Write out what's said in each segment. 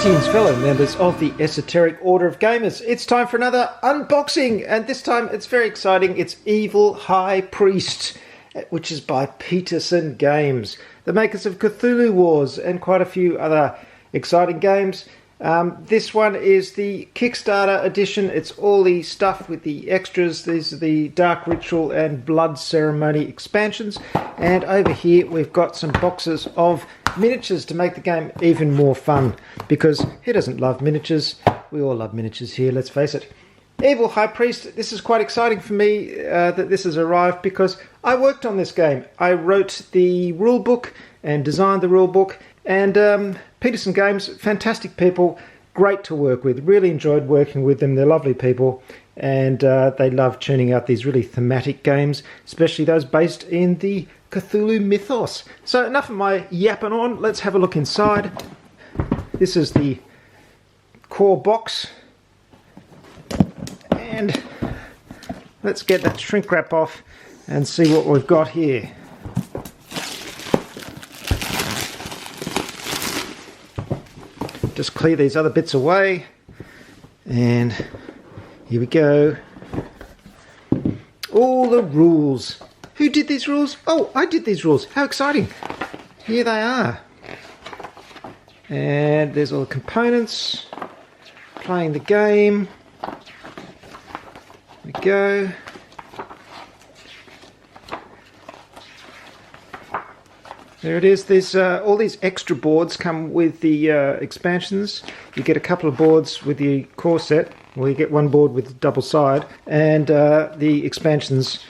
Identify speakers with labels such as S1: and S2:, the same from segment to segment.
S1: Greetings, fellow members of the Esoteric Order of Gamers. It's time for another unboxing, and this time it's very exciting. It's Evil High Priest, which is by Peterson Games, the makers of Cthulhu Wars and quite a few other exciting games. This one is the Kickstarter edition. It's all the stuff with the extras. These are the Dark Ritual and Blood Ceremony expansions. And over here we've got some boxes of miniatures to make the game even more fun. Because who doesn't love miniatures? We all love miniatures here, let's face it. Evil High Priest, this is quite exciting for me that this has arrived because I worked on this game. I wrote the rulebook and designed the rulebook, and Peterson Games, fantastic people, great to work with. Really enjoyed working with them. They're lovely people, and they love churning out these really thematic games, especially those based in the Cthulhu mythos. So enough of my yapping on, let's have a look inside. This is the core box, and let's get that shrink wrap off and see what we've got here. Just clear these other bits away, and here we go. All the rules. Who did these rules? Oh, I did these rules. How exciting. Here they are. And there's all the components. Playing the game. Here we go. There it is. There's all these extra boards come with the expansions. You get a couple of boards with the core set, or you get one board with double side, and the expansions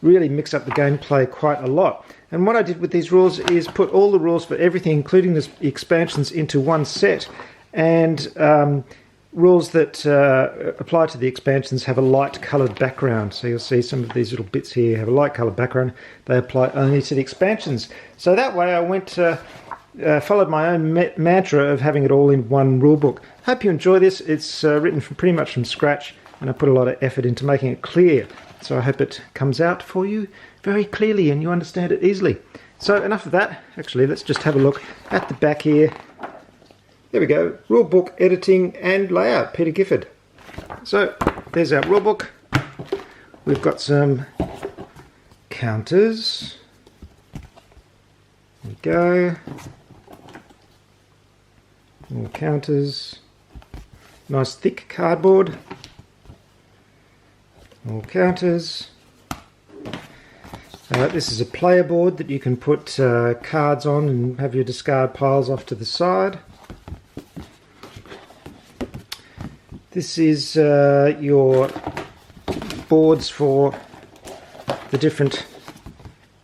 S1: really mix up the gameplay quite a lot. And what I did with these rules is put all the rules for everything, including the expansions, into one set, and rules that apply to the expansions have a light coloured background. So you'll see some of these little bits here have a light coloured background. They apply only to the expansions. So that way I went followed my own mantra of having it all in one rulebook. Hope you enjoy this. It's written pretty much from scratch, and I put a lot of effort into making it clear. So I hope it comes out for you very clearly and you understand it easily. So enough of that. Actually, let's just have a look at the back here. There we go, rulebook, editing and layout, Peter Gifford. So there's our rulebook. We've got some counters. There we go. More counters. Nice thick cardboard. More counters. This is a player board that you can put cards on and have your discard piles off to the side. This is your boards for the different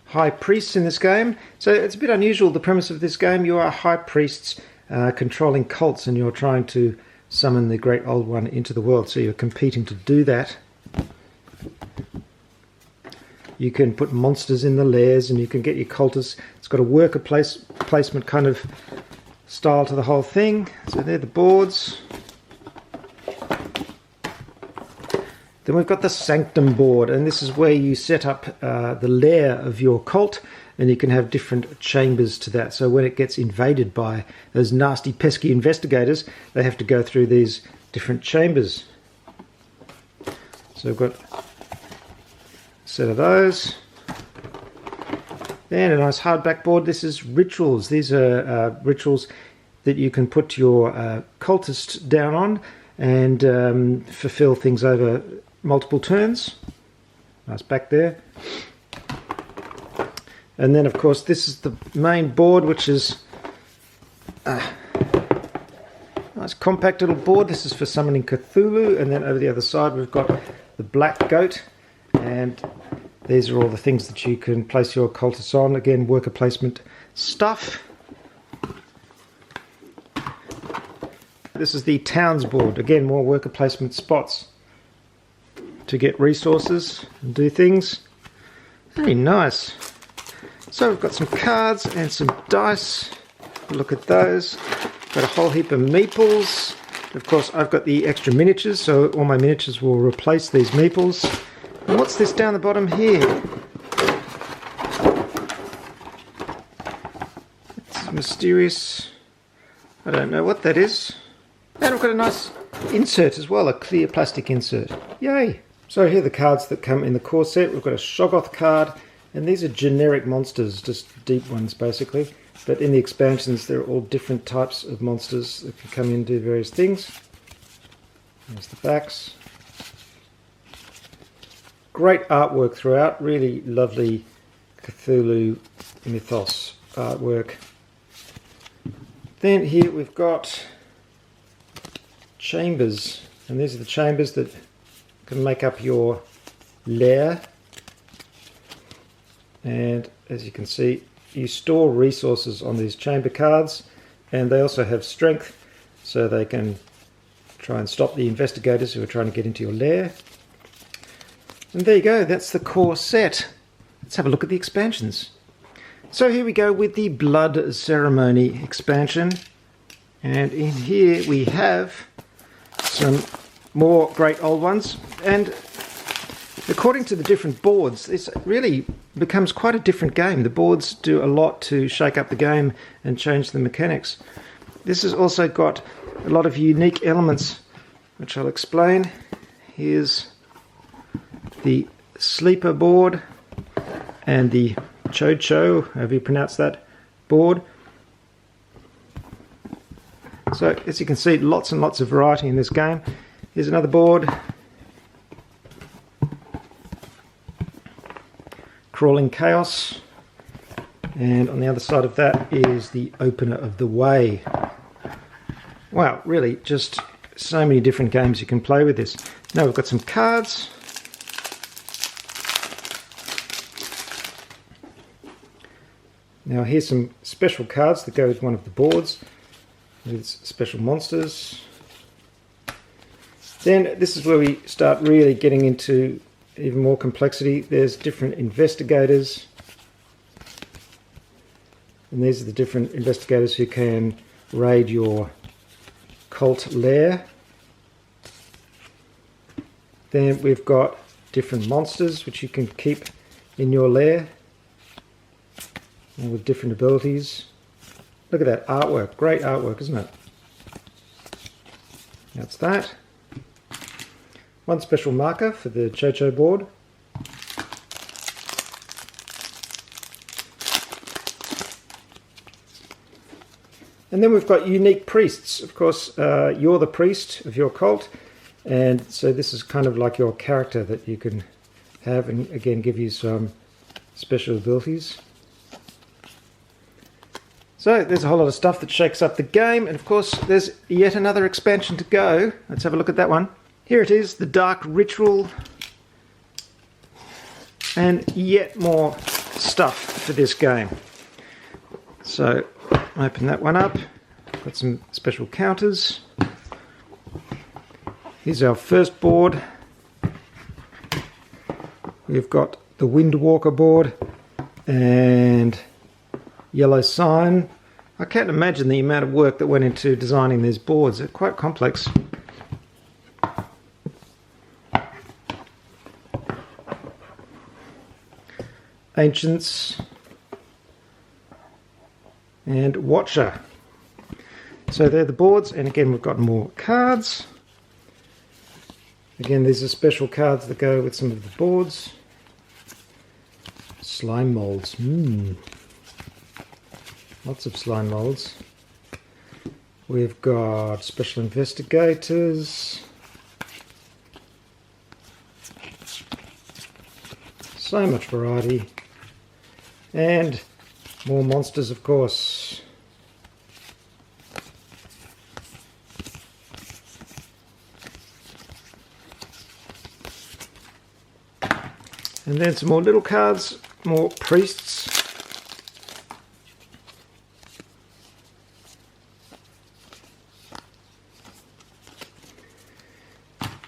S1: high priests in this game. So it's a bit unusual, the premise of this game. You are high priests controlling cults, and you're trying to summon the great old one into the world. So you're competing to do that. You can put monsters in the lairs, and you can get your cultists. It's got a worker placement kind of style to the whole thing. So they're the boards. Then we've got the Sanctum board, and this is where you set up the lair of your cult, and you can have different chambers to that. So when it gets invaded by those nasty, pesky investigators, they have to go through these different chambers. So we've got a set of those. And a nice hardback board. This is rituals. These are rituals that you can put your cultist down on and fulfill things over multiple turns. Nice back there. And then of course this is the main board, which is a nice compact little board. This is for summoning Cthulhu, and then over the other side we've got the black goat, and these are all the things that you can place your cultists on. Again, worker placement stuff. This is the towns board. Again, more worker placement spots to get resources and do things. Very nice. So we've got some cards and some dice. Look at those. Got a whole heap of meeples. Of course, I've got the extra miniatures, so all my miniatures will replace these meeples. And what's this down the bottom here? It's mysterious I don't know what that is. And I've got a nice insert as well, a clear plastic insert. Yay! So here are the cards that come in the core set. We've got a Shoggoth card, and these are generic monsters, just deep ones basically. But in the expansions there are all different types of monsters that can come in and do various things. There's the backs. Great artwork throughout, really lovely Cthulhu mythos artwork. Then here we've got chambers, and these are the chambers that can make up your lair. And as you can see, you store resources on these chamber cards, and they also have strength, so they can try and stop the investigators who are trying to get into your lair. And there you go, that's the core set. Let's have a look at the expansions. So here we go with the Blood Ceremony expansion, and in here we have some more great old ones, and according to the different boards this really becomes quite a different game. The boards do a lot to shake up the game and change the mechanics. This has also got a lot of unique elements which I'll explain. Here's the sleeper board and the Chocho, however you pronounce that, board. So as you can see, lots and lots of variety in this game. Here's another board. Crawling Chaos. And on the other side of that is the Opener of the Way. Wow, really just so many different games you can play with this. Now we've got some cards. Now here's some special cards that go with one of the boards with special monsters. Then this is where we start really getting into even more complexity. There's different investigators, and these are the different investigators who can raid your cult lair. Then we've got different monsters which you can keep in your lair, and with different abilities. Look at that artwork, great artwork, isn't it? That's that. One special marker for the Chocho board. And then we've got unique priests. Of course, you're the priest of your cult, and so this is kind of like your character that you can have, and again give you some special abilities. So there's a whole lot of stuff that shakes up the game, and of course there's yet another expansion to go. Let's have a look at that one. Here it is, the Dark Ritual, and yet more stuff for this game. So open that one up, got some special counters. Here's our first board. We've got the Windwalker board and Yellow Sign. I can't imagine the amount of work that went into designing these boards. They're quite complex. Ancients and Watcher. So they're the boards, and again we've got more cards. Again, these are special cards that go with some of the boards. Slime molds. Lots of slime molds. We've got special investigators. So much variety. And more monsters, of course. And then some more little cards, more priests.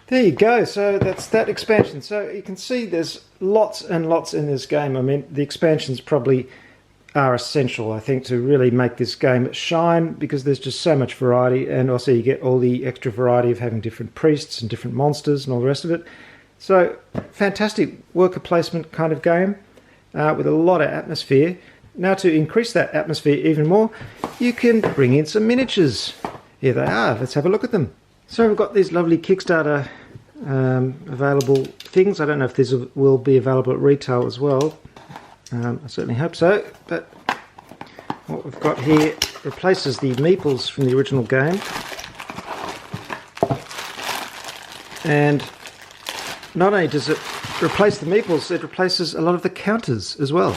S1: There you go, so that's that expansion. So you can see there's lots and lots in this game. I mean, the expansions probably are essential, I think, to really make this game shine, because there's just so much variety, and also you get all the extra variety of having different priests and different monsters and all the rest of it. So, fantastic worker placement kind of game with a lot of atmosphere. Now to increase that atmosphere even more, you can bring in some miniatures. Here they are, let's have a look at them. So we've got these lovely Kickstarter available things. I don't know if these will be available at retail as well. I certainly hope so, but what we've got here replaces the meeples from the original game. And not only does it replace the meeples, it replaces a lot of the counters as well.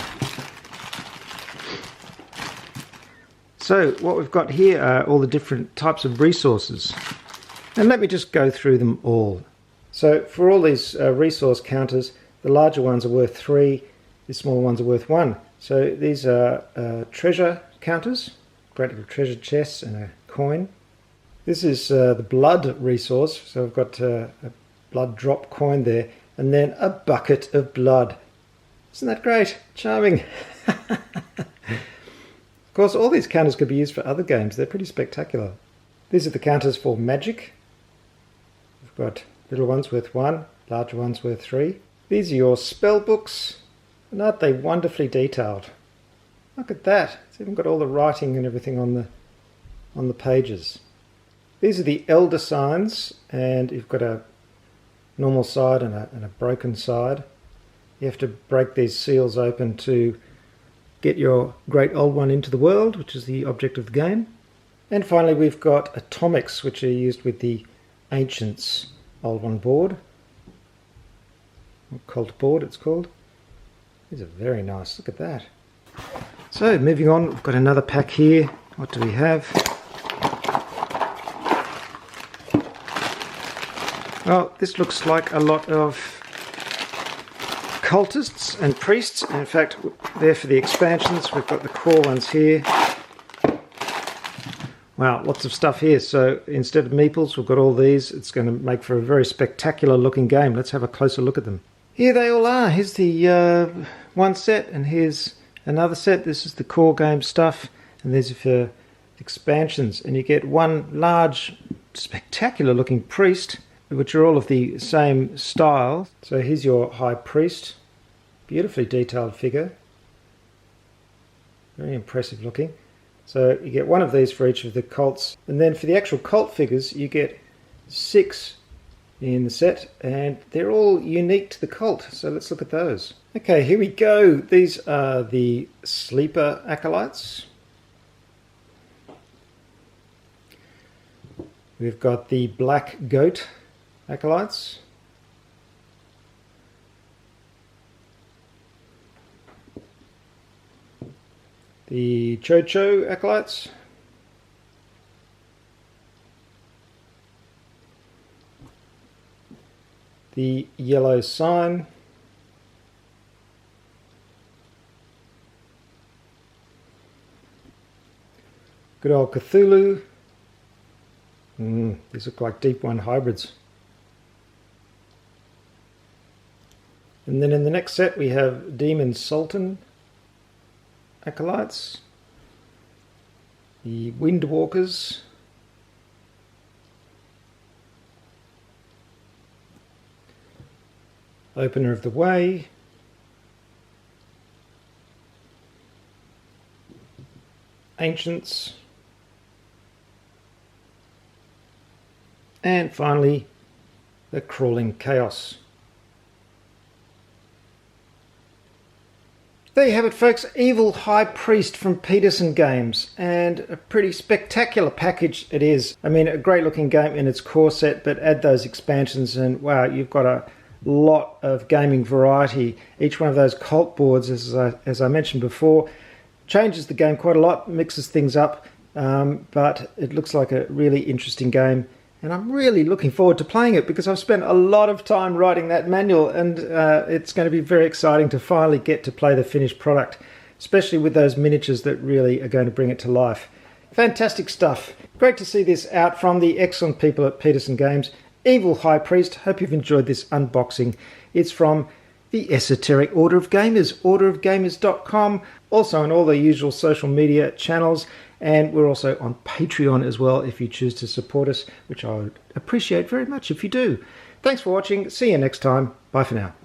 S1: So what we've got here are all the different types of resources. And let me just go through them all. So for all these resource counters, the larger ones are worth 3, the smaller ones are worth 1. So these are treasure counters, great little treasure chests and a coin. This is the blood resource, so I've got a blood drop coin there, and then a bucket of blood. Isn't that great? Charming. Of course, all these counters could be used for other games. They're pretty spectacular. These are the counters for magic. We've got little ones worth 1, larger ones worth 3. These are your spell books, and aren't they wonderfully detailed? Look at that. It's even got all the writing and everything on the pages. These are the elder signs, and you've got a normal side and a broken side. You have to break these seals open to get your great old one into the world, which is the object of the game. And finally we've got atomics, which are used with the Ancients old one board. Cult board it's called. These are very nice, look at that. So moving on, we've got another pack here. What do we have? Well, this looks like a lot of cultists and priests. In fact, they're for the expansions. We've got the core ones here. Wow, lots of stuff here. So instead of meeples, we've got all these. It's going to make for a very spectacular looking game. Let's have a closer look at them. Here they all are. Here's the one set, and here's another set. This is the core game stuff, and these are for expansions. And you get one large, spectacular looking priest, which are all of the same style. So here's your high priest. Beautifully detailed figure. Very impressive looking. So you get one of these for each of the cults. And then for the actual cult figures, you get 6 in the set. And they're all unique to the cult. So let's look at those. Okay, here we go. These are the sleeper acolytes. We've got the black goat acolytes. The Cho-Cho acolytes. The yellow sign. Good old Cthulhu. These look like Deep One hybrids. And then in the next set we have Demon Sultan acolytes, the Windwalkers, Opener of the Way, Ancients, and finally the Crawling Chaos. There you have it, folks. Evil High Priest from Peterson Games, and a pretty spectacular package it is. I mean, a great looking game in its core set, but add those expansions and wow, you've got a lot of gaming variety. Each one of those cult boards, as I mentioned before, changes the game quite a lot, mixes things up, but it looks like a really interesting game. And I'm really looking forward to playing it because I've spent a lot of time writing that manual, and it's going to be very exciting to finally get to play the finished product, especially with those miniatures that really are going to bring it to life. Fantastic stuff. Great to see this out from the excellent people at Peterson Games. Evil High Priest, hope you've enjoyed this unboxing. It's from the Esoteric Order of Gamers, orderofgamers.com, also on all the usual social media channels. And we're also on Patreon as well if you choose to support us, which I would appreciate very much if you do. Thanks for watching. See you next time. Bye for now.